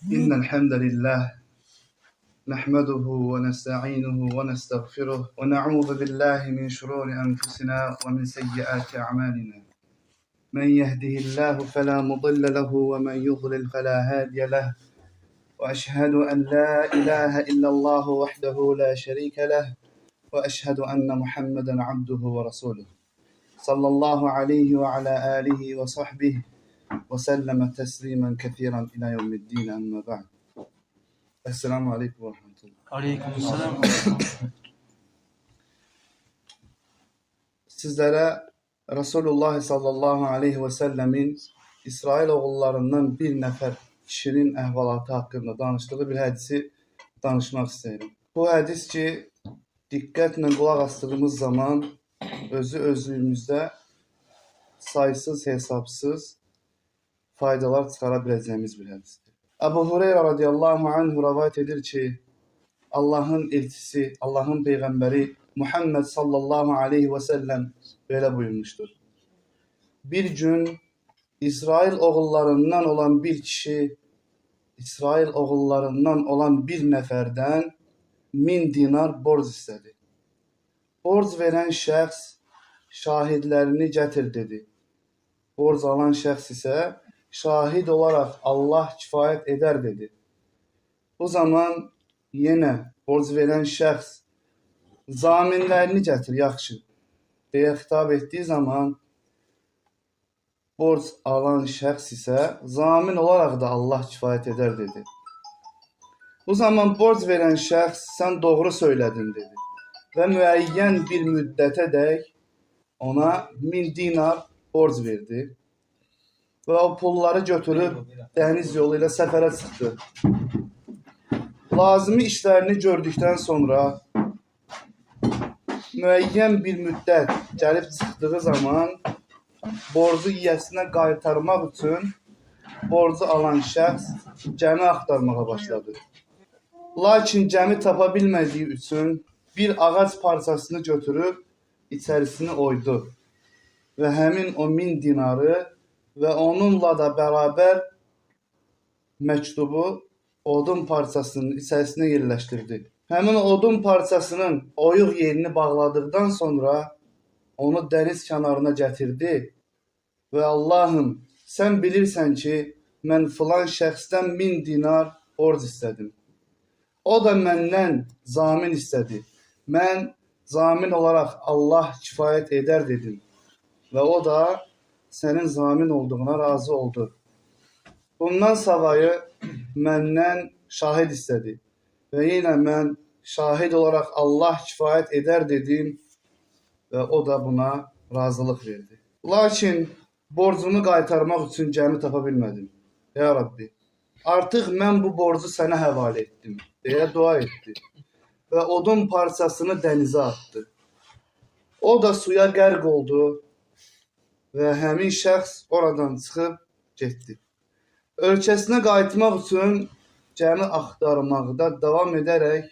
إن الحمد لله نحمده ونستعينه ونستغفره ونعوذ بالله من شرور أنفسنا ومن سيئات أعمالنا. من يهده الله فلا مضل له ومن يضلل فلا هادي له. وأشهد أن لا إله إلا الله وحده لا شريك له وأشهد أن محمدا عبده ورسوله صلى الله عليه وعلى آله وصحبه وسلم تسليما كثيرا إلى يوم الدين أما بعد. Esselamu Aleyküm ve Rahmetullah. Aleykümselam. Sizlere Resulullah sallallahu aleyhi ve sellemin İsrail oğullarından bir nefer kişinin əhvalatı hakkında danıştığı bir hədisi danışmaq istəyirəm. Bu hədis ki, diqqətlə qulaq astığımız zaman özlüyümüzdə saysız, hesapsız faydalar çıxara biləcəyimiz bir hədisdir. Əbu Hureyra radiyallahu anhu rəvayət edir ki, Allahın elçisi, Allahın peyğəmbəri Muhammed sallallahu aleyhi ve sellem böyle buyurmuştur. Bir gün İsrail oğullarından olan bir kişi, İsrail oğullarından olan bir neferden 1000 dinar borc istedi. Borc veren şəxs şahidlərini gətir dedi. Borc alan şəxs isə şahid olarak Allah kifayət eder dedi. Bu zaman yine borc veren şəxs zaminlərini gətir, yaxşı deyə xitab etdiyi zaman borc alan şəxs isə zamin olaraq da Allah kifayət eder dedi. Bu zaman borc veren şəxs sən doğru söylədin dedi və müəyyən bir müddətədək ona 1000 dinar borc verdi və o pulları götürüb dəniz yolu ilə səfərə çıxdı. Lazımi işlərini gördükdən sonra müəyyən bir müddət gəlib çıxdığı zaman borcu yiyəsinə qaytarmaq üçün borcu alan şəxs gəmi axtarmağa başladı. Lakin gəmi tapa bilmədiyi üçün bir ağac parçasını götürüb içərisini oydu və həmin o 1000 dinarı və onunla da bərabər məktubu odun parçasının içərisinə yerləşdirdi. Həmin odun parçasının oyuq yerini bağladıqdan sonra onu dəniz kənarına gətirdi və Allahım, sən bilirsən ki, mən filan şəxsdən 1000 dinar borc istədim. O da məndən zamin istədi. Mən zamin olaraq Allah kifayət edər dedim və o da sənin zamin olduğuna razı oldu. Bundan savayı məndən şahid istədi və yenə mən şahid olaraq Allah kifayət edər dedim və o da buna razılıq verdi. Lakin borcumu qaytarmaq üçün gəmi tapa bilmədim. Ya Rabbi, artıq mən bu borcu sənə həvalə etdim deyə dua etdi və odun parçasını dənizə atdı. O da suya qərq oldu və həmin şəxs oradan çıxıb getdi. Ölkəsinə qayıtmaq üçün gəmi axtarmaqda davam edərək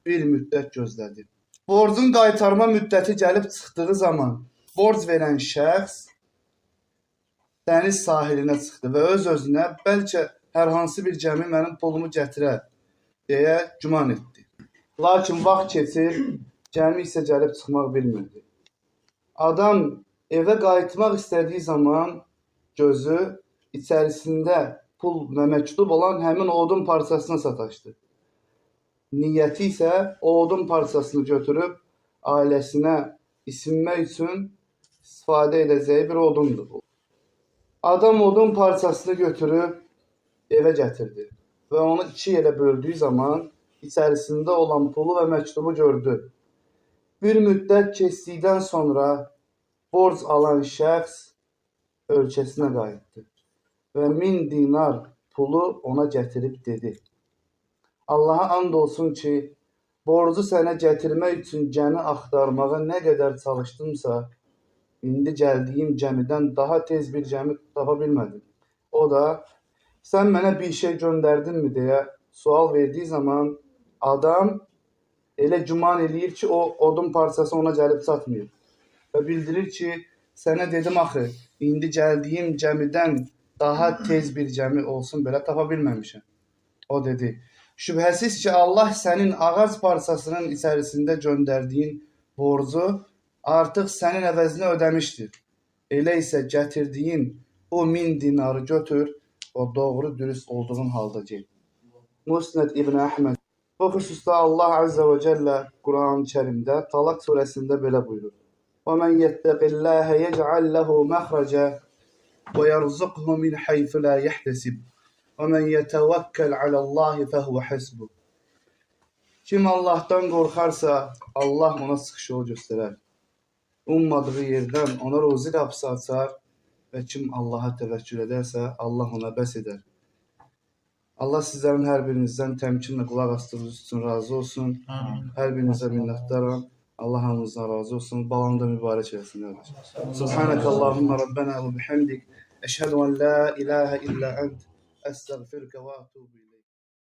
bir müddət gözlədi. Borcun qaytarma müddəti gəlib çıxdığı zaman borc verən şəxs dəniz sahilinə çıxdı və öz-özünə bəlkə hər hansı bir gəmi mənim pulumu gətirər deyə güman etdi. Lakin vaxt keçir, gəmi isə gəlib çıxmaq bilmirdi. Adam evə qayıtmaq istədiyi zaman gözü içərisində pul və məktub olan həmin odun parçasına sataşdı. Niyyəti isə o odun parçasını götürüb ailəsinə isinmək üçün istifadə edəcəyi bir odundur bu. Adam odun parçasını götürüb evə gətirdi və onu 2 yerə böldüyü zaman içərisində olan pulu və məktubu gördü. Bir müddət keçdikdən sonra borc alan şəxs ölkəsinə qayıtdı və 1000 dinar pulu ona gətirib dedi. Allaha and olsun ki, borcu sənə gətirmək üçün gəmi axtarmağa nə qədər çalışdımsa, indi gəldiyim gəmidən daha tez bir gəmi tapa bilmədim. O da, sən mənə bir şey göndərdinmi deyə sual verdiyi zaman adam elə güman eləyir ki, o odun parçası ona gəlib çatmıyor. Və bildirir ki, sənə dedim axı, indi gəldiyim gəmidən daha tez bir gəmi olsun belə tapa bilməmişəm. O dedi: "Şübhəsiz ki, Allah sənin ağac parçasının içərisində göndərdiyin borcu artıq sənin əvəzinə ödəmişdir. Elə isə gətirdiyin o 1000 dinarı götür və doğru dürüst olduğun halda get." Musnad İbn Əhməd. Bu xüsusda Allah Azza və Cəllə Quran-ı Kərimdə Talaq surəsində belə buyurur: وَمَنْ يَتَّقِ اللّٰهَ يَجْعَلْ لَهُ مَخْرَجًا وَيَرْزُقْهُ مِنْ حَيْثُ لَا يَحْتَسِبُ وَمَنْ يَتَوَكَّلْ عَلَى اللّٰهِ فَهُوَ حَسْبُهُ. Kim Allah'tan qorxarsa, Allah ona çıxış yolu göstərər. Ummadığı yerdən ona ruzi qapısı açar və kim Allaha təvəkkül edərsə, Allah ona bəs edər. Allah sizlərin hər birinizdən təmkinlə qulaq asdığınız üçün razı olsun. Hər birinizə minnətdaram. Allah hamınızdan razı olsun. Balanı da mübarək eləsin. Subhanəkallahumma Rabbena və bihamdik. Əşhədu en la ilahe illa ent. Estağfiruke ve etûbü ileyk.